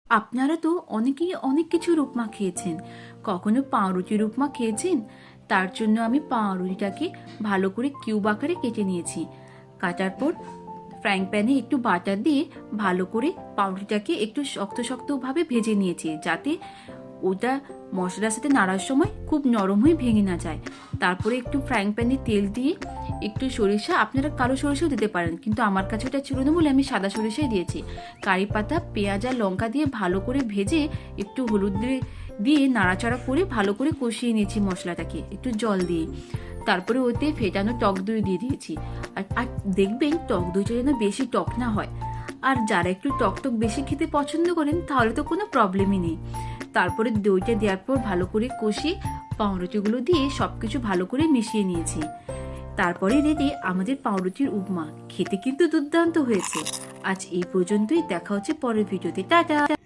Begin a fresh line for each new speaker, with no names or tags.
আপনারা তো অনেকেই অনেক কিছুর উপমা খেয়েছেন। কখনো পাউরুটির উপমা খেয়েছেন? তার জন্য আমি পাউরুটিটাকে ভালো করে কিউব আকারে কেটে নিয়েছি। কাটার পর ফ্রাইং প্যানে একটু বাটার দিয়ে ভালো করে পাউরুটিটাকে একটু শক্ত শক্তভাবে ভেজে নিয়েছি, যাতে ওটা মশলার সাথে নাড়ার সময় খুব নরম হয়ে ভেঙে না যায়। তারপরে একটু ফ্রাইং প্যানে তেল দিয়ে একটু সরিষা, আপনারা কালো সরিষাও দিতে পারেন, কিন্তু আমার কাছে ওটা ছিল না বলে আমি সাদা সরিষাই দিয়েছি। কারি পাতা, পেঁয়াজ আর লঙ্কা দিয়ে ভালো করে ভেজে একটু হলুদ দিয়ে নাড়াচাড়া করে ভালো করে কষিয়ে নিয়েছি মশলাটাকে একটু জল দিয়ে। তারপরে ওতে ফেটানো টক দই দিয়ে দিয়েছি। আর দেখবেন টক দইটা যেন বেশি টক না হয়। আর যারা একটু টক টক বেশি খেতে পছন্দ করেন তাহলে তো কোনো প্রবলেমই নেই। তারপরে দইটা দেওয়ার পর ভালো করে কষিয়ে পাউরুটিগুলো দিয়ে সবকিছু ভালো করে মিশিয়ে নিয়েছি। তারপরে রেডি আমাদের পাউরুটির উপমা। খেতে কিন্তু দুর্দান্ত হয়েছে। আজ এই পর্যন্তই, দেখা হচ্ছে পরের ভিডিওতে। টাটা।